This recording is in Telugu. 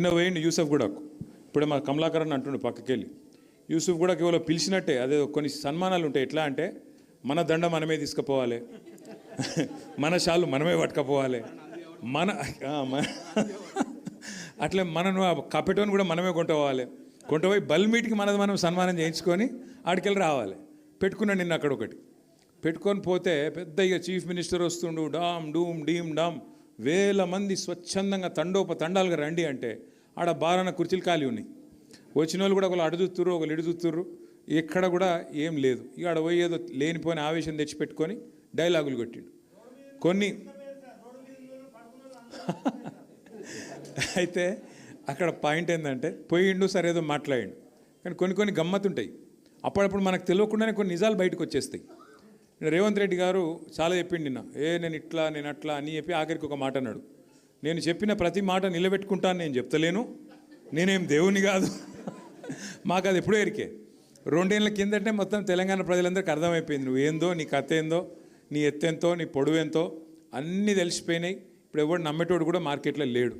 నిన్న పోయిండు యూసఫ్ గూడకు. ఇప్పుడే మా కమలాకరన్ అంటుండు పక్కకెళ్ళి. యూసుఫ్ కూడా కేవలం పిలిచినట్టే, అదే కొన్ని సన్మానాలు ఉంటాయి. ఎట్లా అంటే మన దండ మనమే తీసుకుపోవాలి, మన షాలు మనమే పట్టుకపోవాలి, మన అట్లే మనను కపెటోని కూడా మనమే కొంటపోవాలి. కొంటపోయి బల్మీటికి మనది మనం సన్మానం చేయించుకొని ఆడికెళ్ళి రావాలి. పెట్టుకున్నాడు నిన్న అక్కడ ఒకటి పెట్టుకొని పోతే పెద్ద ఇక చీఫ్ మినిస్టర్ వస్తుండు, డామ్ డూమ్ డీమ్ డామ్, వేల మంది స్వచ్ఛందంగా తండాలుగా రండి అంటే ఆడ బారాన కుర్చీలు ఖాళీ ఉన్నాయి. వచ్చిన వాళ్ళు కూడా ఒకళ్ళు అడు చూస్తుర్రు, ఒకళ్ళు ఇడు చూస్తుర్రు, ఎక్కడ కూడా ఏం లేదు. ఇక ఆడ పోయి ఏదో లేనిపోయిన ఆవేశం తెచ్చిపెట్టుకొని డైలాగులు కొట్టిండు కొన్ని. అయితే అక్కడ పాయింట్ ఏంటంటే పోయిండు సరే ఏదో మాట్లాడిండు, కానీ కొన్ని గమ్మత్తుంటాయి. అప్పుడప్పుడు మనకు తెలియకుండానే కొన్ని నిజాలు బయటకు వచ్చేస్తాయి. రేవంత్ రెడ్డి గారు చాలా చెప్పిండు నిన్న, నేను ఇట్లా నేను అట్లా అని చెప్పి ఆఖరికి ఒక మాట అన్నాడు, నేను చెప్పిన ప్రతి మాట నిలబెట్టుకుంటాను, నేను చెప్తలేను, నేనేం దేవుని కాదు. మాకు అది ఎప్పుడూ ఎరికే. 2 ఏళ్ళ కిందటే మొత్తం తెలంగాణ ప్రజలందరికీ అర్థమైపోయింది, నువ్వు ఏందో, నీ కథ ఏందో, నీ ఎత్తెంతో, నీ పొడవు ఎంతో అన్నీ తెలిసిపోయినాయి. ఇప్పుడు ఎవడు నమ్మేటోడు కూడా మార్కెట్లో లేడు.